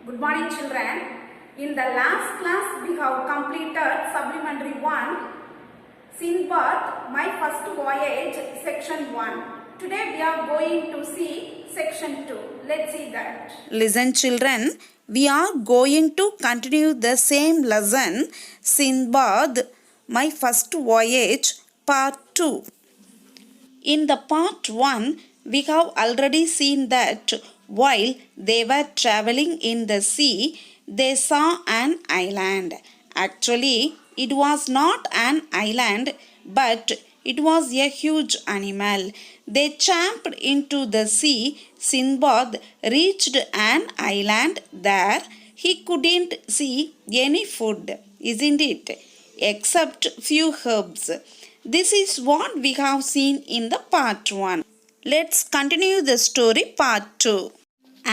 Good morning children. In the last class we have completed supplementary 1 Sinbad My First Voyage section 1. Today we are going to see section 2. Let's see that. Listen children, we are going to continue the same lesson Sinbad My First Voyage part 2. In the part 1, we have already seen that while they were traveling in the sea, they saw an island. Actually, it was not an island, but it was a huge animal. They jumped into the sea. Sinbad reached an island. There, he couldn't see any food, isn't it? Except few herbs. This is what we have seen in the part 1. Let's continue the story part 2.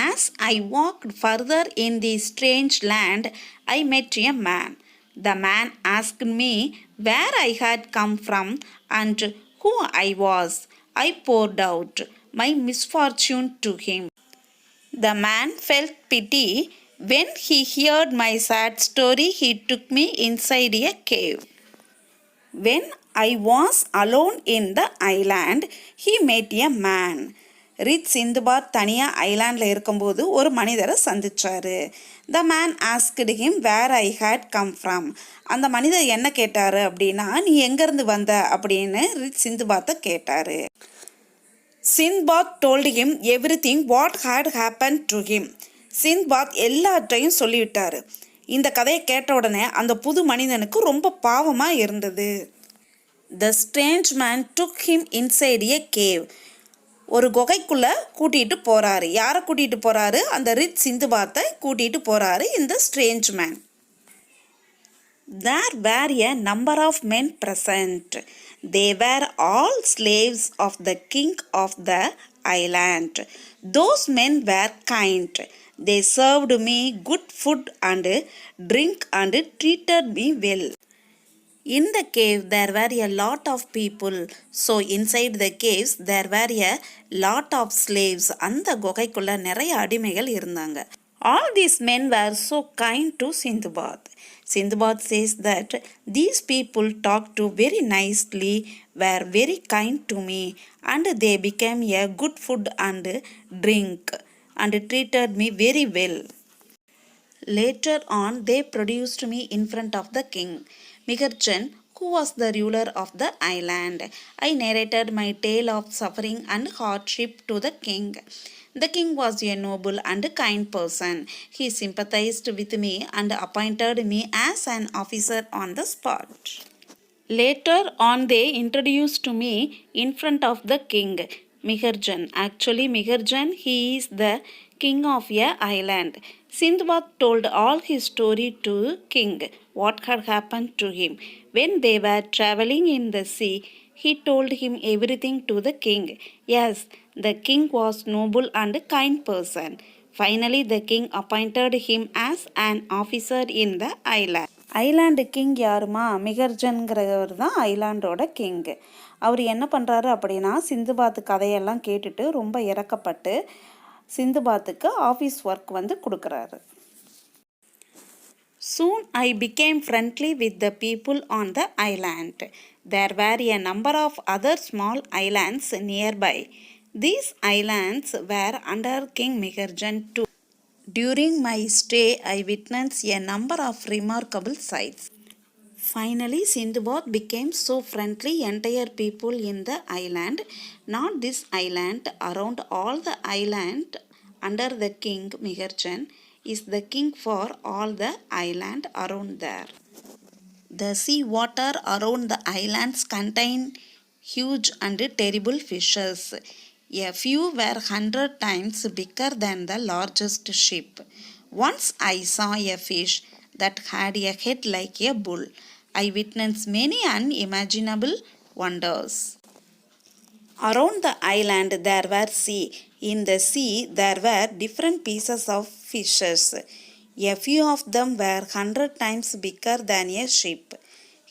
As I walked further in this strange land, I met a man. The man asked me where I had come from and who I was. I poured out my misfortune to him. The man felt pity. When he heard my sad story, he took me inside a cave. When I was alone in the island, he met a man. Rich Sindbad தனியாக ஐலாண்டில் இருக்கும்போது ஒரு மனிதரை சந்திச்சாரு. The man asked him where I had come from. அந்த மனிதர் என்ன கேட்டார் அப்படின்னா, நீ எங்கேருந்து வந்த அப்படின்னு ரிச் சிந்துபாத்தை கேட்டார். Sindbad told him everything what had happen to him. Sindbad எல்லாற்றையும் சொல்லிவிட்டார். இந்த கதையை கேட்ட உடனே அந்த புது மனிதனுக்கு ரொம்ப பாவமாக இருந்தது. The strange man took him inside a cave. ஒரு குகைக்குள்ளே கூட்டிகிட்டு போகிறாரு. யாரை கூட்டிகிட்டு போகிறாரு? அந்த ரிச் சிந்துபாத்தை கூட்டிகிட்டு போகிறாரு இந்த strange man. There were a number of men present. They were all slaves of the king of the island. Those men were kind. They served me good food and drink and treated me well. In the cave there were a lot of people. So inside the caves there were a lot of slaves. அந்த குகைக்குள்ள நிறைய அடிமைகள் இருந்தாங்க. All these men were so kind to Sinbad. Sinbad says that these people talked to very nicely, were very kind to me, and they became a good food and drink and treated me very well. Later on they produced me in front of the king, Miharjan, who was the ruler of the island. I narrated my tale of suffering and hardship to the king. The king was a noble and kind person. He sympathized with me and appointed me as an officer on the spot. Later on they introduced me in front of the king, Miharjan. Actually Miharjan, he is the king of a island. Sinbad told all his story to king, what had happened to him. When they were traveling in the sea, he told him everything to the king. Yes, the king was noble and kind person. Finally the king appointed him as an officer in the island. Island king யாருமா? மிகர்ஜன்கிறவர் தான் ஐலாண்டோட king. அவர் என்ன பண்ணுறாரு அப்படின்னா, Sindbad கதையெல்லாம் கேட்டுட்டு ரொம்ப இறக்கப்பட்டு சிந்துபாத்துக்கு office work கொடுக்குறாரு. Soon I became friendly with the people on the island. There were a number of other small islands nearby. These islands were under King Miharjan too. During my stay, I witnessed a number of remarkable sights. Finally, Sinbad became so friendly entire people in the island, not this island, around all the island under the king Miharjan is the king for all the island around there. The sea water around the islands contained huge and terrible fishes. A few were 100 times bigger than the largest ship. Once I saw a fish that had a head like a bull. I witnessed many unimaginable wonders. Around the island there were sea. In the sea there were different pieces of fishes. A few of them were 100 times bigger than a ship.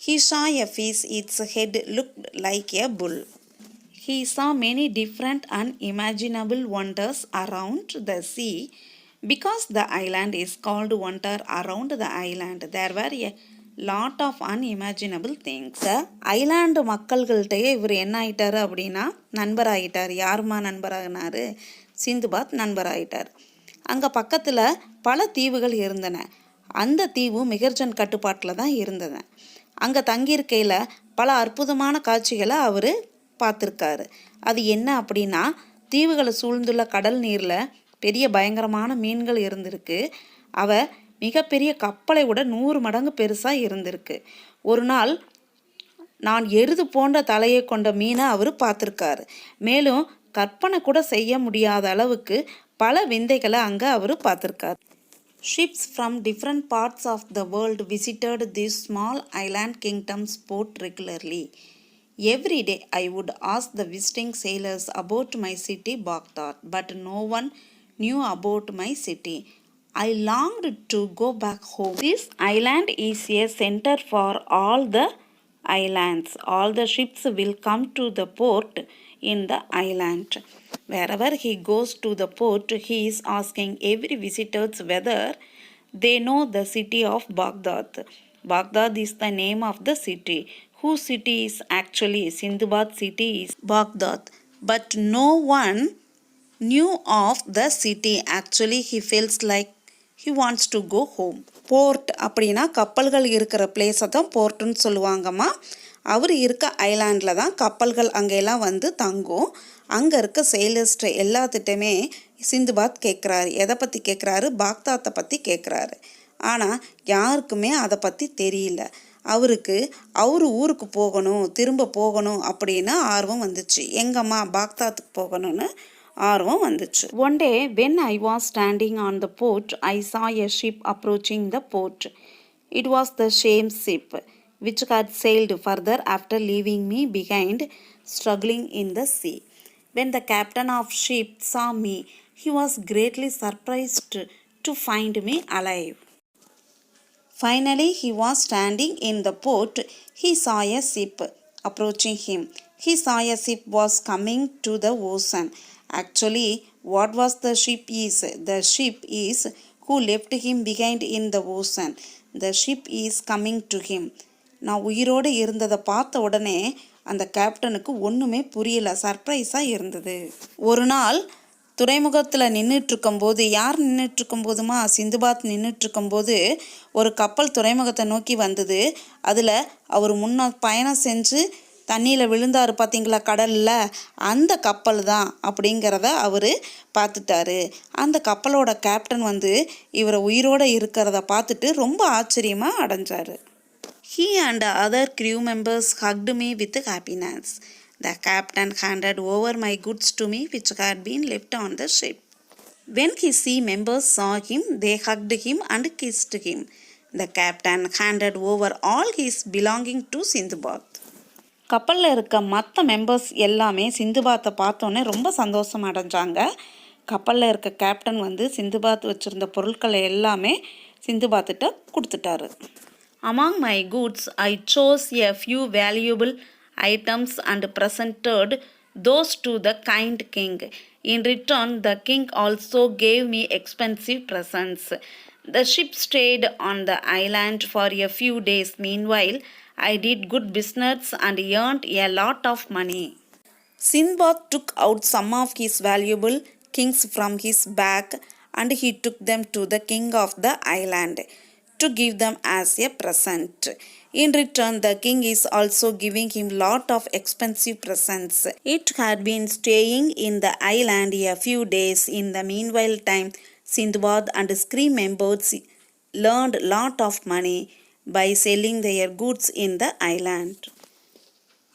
He saw a fish, its head looked like a bull. He saw many different unimaginable wonders around the sea. Because the island is called wonder around the island, there were a lot of unimaginable things. The island மக்கள்கள்கிட்டயே இவர் என்ன ஆயிட்டாரு அப்படின்னா நண்பராகிட்டார். யாருமா நண்பராகினாரு? சிந்துபாத் நண்பராகிட்டார். அங்கே பக்கத்தில் பல தீவுகள் இருந்தன. அந்த தீவு மிகர்ஜன் கட்டுப்பாட்டில் தான் இருந்தது. அங்கே தங்கியிருக்கையில் பல அற்புதமான காட்சிகளை அவர் பார்த்துருக்காரு. அது என்ன அப்படின்னா, தீவுகளை சூழ்ந்துள்ள கடல் நீரில் பெரிய பயங்கரமான மீன்கள் இருந்திருக்கு. அவ மிகப்பெரிய கப்பலை விட 100 மடங்கு பெருசாக இருந்திருக்கு. ஒரு நாள் நான் எருது போன்ற தலையை கொண்ட மீனை அவர் பார்த்துருக்காரு. மேலும் கற்பனை கூட செய்ய முடியாத அளவுக்கு பல விந்தைகளை அங்கே அவர் பார்த்துருக்காரு. Ships from different parts of the world visited this small island kingdom's port regularly. Every day I would ask the visiting sailors about my city Baghdad, but no one knew about my city. I longed to go back home. This island is a center for all the islands. All the ships will come to the port in the island. Wherever he goes to the port, he is asking every visitor whether they know the city of Baghdad. Baghdad is the name of the city. Whose city is actually Sindbad city is Baghdad. But no one knew of the city. Actually, he feels like he wants to go home. Port அப்படின்னா கப்பல்கள் இருக்கிற பிளேஸை தான் போர்ட்டுன்னு சொல்லுவாங்கம்மா. அவர் இருக்க ஐலாண்டில் தான் கப்பல்கள் அங்கெல்லாம் வந்து தங்கும். அங்கே இருக்க செயிலர்ஸ்ட்டு எல்லாத்திட்டுமே சிந்துபாத் கேட்குறாரு. எதை பற்றி கேட்குறாரு? பாக்தாத்தை பற்றி கேட்குறாரு. ஆனால் யாருக்குமே அதை பற்றி தெரியல. அவருக்கு அவர் ஊருக்கு போகணும், திரும்ப போகணும் அப்படின்னு ஆர்வம் வந்துச்சு. எங்கம்மா பாக்தாத்துக்கு போகணும்னு ஆர்வம் வந்துச்சு. One day when I was standing on the port, I saw a ship approaching the port. It was the same ship which had sailed further after leaving me behind, struggling in the sea. When the captain of ship saw me, he was greatly surprised to find me alive. Finally, he was standing in the port. He saw a ship approaching him. He saw a ship was coming to the ocean. Actually, what was the ship is? The ship is who left him behind in the ocean. The ship is coming to him. நான் உயிரோடு இருந்ததை பார்த்த உடனே அந்த கேப்டனுக்கு ஒன்றுமே புரியல, சர்ப்ரைஸாக இருந்தது. ஒரு நாள் துறைமுகத்தில் நின்றுட்டுருக்கும்போது, யார் நின்றுட்டுருக்கும்போதுமா? சிந்துபாத் நின்றுட்டுருக்கும்போது ஒரு கப்பல் துறைமுகத்தை நோக்கி வந்தது. அதில் அவர் முன்ன பயணம் செஞ்சு தண்ணியில் விழுந்தார் பார்த்தீங்களா கடலில், அந்த கப்பல் தான் அப்படிங்கிறத அவர் பார்த்துட்டாரு. அந்த கப்பலோட கேப்டன் வந்து இவரை உயிரோடு இருக்கிறத பார்த்துட்டு ரொம்ப ஆச்சரியமாக அடைஞ்சார். He and other crew members hugged me with happiness. The captain handed over my goods to me which had been left on the ship. When his sea members saw him, they hugged him and kissed him. The captain handed over all his belonging to Sindbad. கப்பலில் இருக்க மற்ற members எல்லாமே சிந்துபாத்தை பார்த்தோன்னே ரொம்ப சந்தோஷம் அடைஞ்சாங்க. கப்பலில் இருக்க captain வந்து சிந்துபாத் வச்சுருந்த பொருட்களை எல்லாமே சிந்துபாத்திட்ட கொடுத்துட்டாரு. Among my goods, I chose a few valuable items and presented those to the kind king. In return, the king also gave me expensive presents. The ship stayed on the island for a few days. Meanwhile, I did good business and earned a lot of money. Sindbad took out some of his valuable things from his bag and he took them to the king of the island to give them as a present. In return, the king is also giving him lot of expensive presents. It had been staying in the island a few days. In the meanwhile time, Sindbad and his crew members learned lot of money by selling their goods in the island.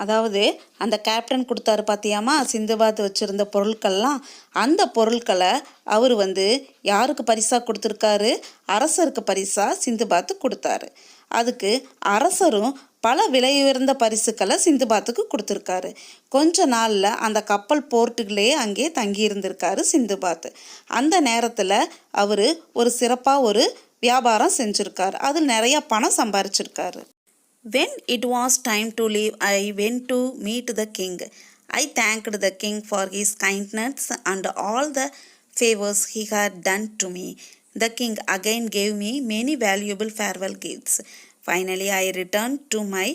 அதாவது அந்த captain கொடுத்தாரு பார்த்தியாமா சிந்துபாத் வச்சுருந்த பொருட்கள்லாம், அந்த பொருட்களை அவர் வந்து யாருக்கு பரிசாக கொடுத்துருக்காரு? அரசருக்கு பரிசாக சிந்துபாத்து கொடுத்தாரு. அதுக்கு அரசரும் பல விலையுயர்ந்த பரிசுகளை சிந்துபாத்துக்கு கொடுத்துருக்காரு. கொஞ்ச நாளில் அந்த கப்பல் போர்ட்டுகளே அங்கே தங்கியிருந்திருக்காரு சிந்துபாத். அந்த நேரத்தில் அவர் ஒரு சிறப்பாக ஒரு வியாபாரம் செஞ்சுருக்காரு. அதில் நிறைய பணம் சம்பாரிச்சிருக்காரு. When it was time to leave, I went to meet the king. I thanked the king for his kindness and all the favors he had done to me. The king again gave me many valuable farewell gifts. Finally, I returned to my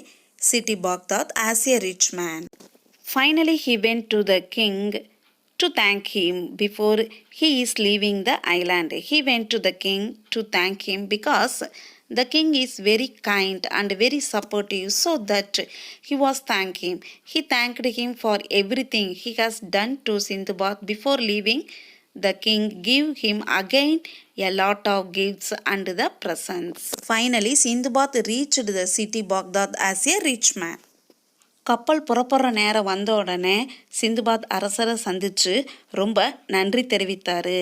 city Baghdad as a rich man. Finally, he went to the king to thank him before he is leaving the island. He went to the king to thank him because the king is very kind and very supportive, so that he was thanking him. He thanked him for everything he has done to Sindbad before leaving. The king gave him again a lot of gifts and the presents. Finally, Sindbad reached the city Baghdad as a rich man. கப்பல் புறப்படுற நேரம் வந்த உடனே சிந்துபாத் அரசரை சந்தித்து ரொம்ப நன்றி தெரிவித்தார்.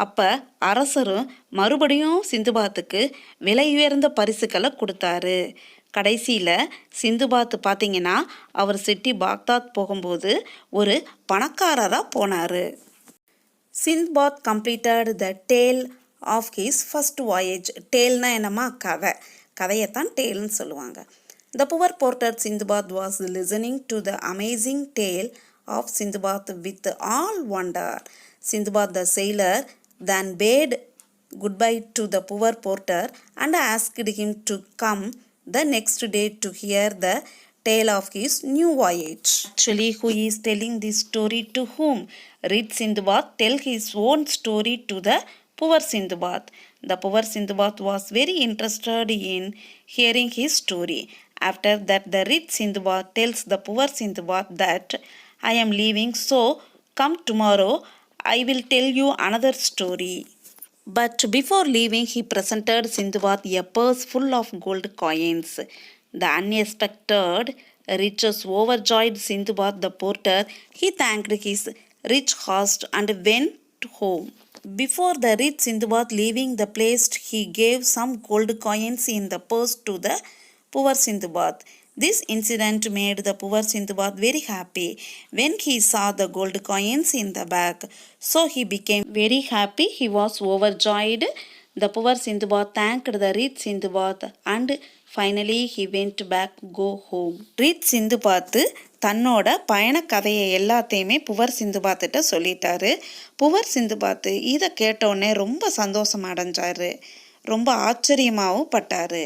அப்போ அரசரும் மறுபடியும் சிந்துபாத்துக்கு விலை உயர்ந்த பரிசுகளை கொடுத்தாரு. கடைசியில் சிந்துபாத் பார்த்தீங்கன்னா அவர் சிட்டி பாக்தாத் போகும்போது ஒரு பணக்காரராக போனார். Sindbad completed the tale of his first voyage. டேல்னா என்னம்மா? கதையைத்தான் டேல்னு சொல்லுவாங்க. The poor porter Sindbad was listening to the amazing tale of Sindbad with all wonder. Sindbad the sailor then bade goodbye to the poor porter and asked him to come the next day to hear the tale of his new voyage. Actually, who is telling this story to whom? Rich Sindbad tell his own story to the poor Sindbad. The poor Sindbad was very interested in hearing his story. After that, the rich Sindbad tells the poor Sindbad that I am leaving, so come tomorrow, I will tell you another story. But before leaving, he presented Sindbad a purse full of gold coins. The unexpected riches overjoyed Sindbad the porter. He thanked his rich host and went home. Before the rich Sindbad leaving the place, he gave some gold coins in the purse to the poor Sindbad. This incident made the poor Sindbad very happy when he saw the gold coins in the bag. So he became very happy. He was overjoyed. The poor Sindbad thanked the rich Sindbad and finally he went back go home. Rich Sindbad தன்னோட பயண கதையை எல்லாத்தையுமே poor சிந்துபாத்திட்ட சொல்லிட்டாரு. Poor Sindbad இதை கேட்டோடனே ரொம்ப சந்தோஷம் அடைஞ்சாரு. ரொம்ப ஆச்சரியமாகவும் பட்டார்.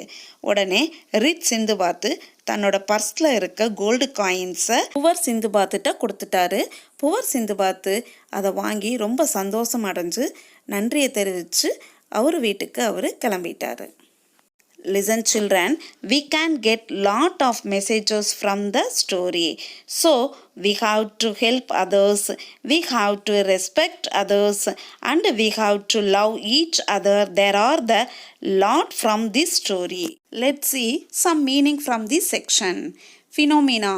உடனே ரிச் சிந்துபாத்து தன்னோட பர்ஸில் இருக்க கோல்டு காயின்ஸை புவர் சிந்துபாத்துட்ட கொடுத்துட்டாரு. புவர் சிந்துபாத்து அதை வாங்கி ரொம்ப சந்தோஷம் அடைஞ்சு நன்றியை தெரிவித்து அவர் வீட்டுக்கு அவர் கிளம்பிட்டார். Listen children, we can get lot of messages from the story. So we have to help others, we have to respect others and we have to love each other. There are the lot from this story. Let's see some meaning from this section. Phenomena: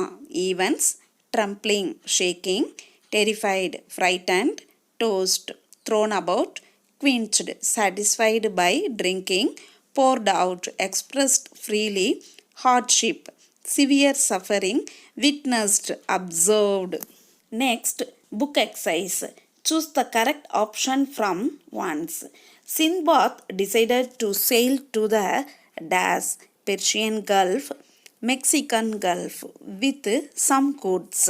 events, trembling, shaking, terrified, frightened, tossed, thrown about, quenched, satisfied by drinking, poured out, expressed freely, hardship, severe suffering, witnessed, observed. Next, book exercise. Choose the correct option from ones. Sindbad decided to sail to the dash, Persian Gulf, Mexican Gulf with some goods.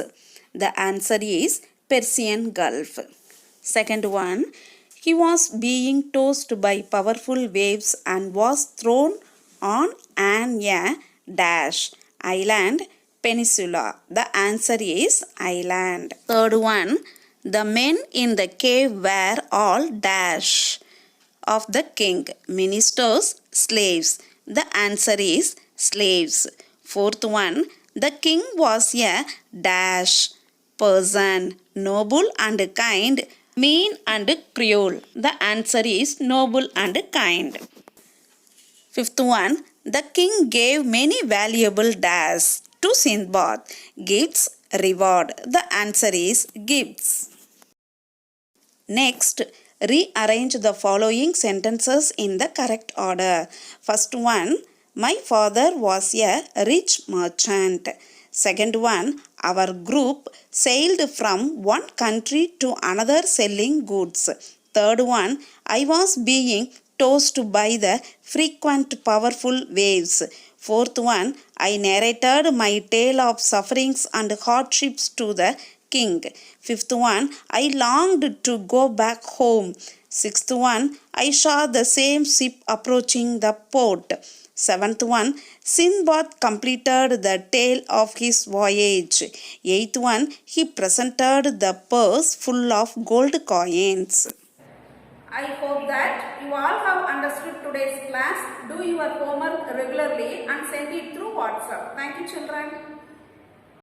The answer is Persian Gulf. Second one, he was being tossed by powerful waves and was thrown on an dash, island, peninsula. The answer is island. Third one, the men in the cave were all dash of the king, ministers, slaves. The answer is slaves. Fourth one, the king was a dash person, noble and kind, mean and cruel. The answer is noble and kind. Fifth one, the king gave many valuable dash to Sindbad. Gifts, reward. The answer is gifts. Next, rearrange the following sentences in the correct order. First one, my father was a rich merchant. Second one, our group sailed from one country to another selling goods. Third one, I was being tossed by the frequent powerful waves. Fourth one, I narrated my tale of sufferings and hardships to the king. Fifth one, I longed to go back home. Sixth one, I saw the same ship approaching the port. Seventh one, Sinbad completed the tale of his voyage. Eighth one, he presented the purse full of gold coins. I hope that you all have understood today's class. Do your homework regularly and send it through WhatsApp. Thank you, children.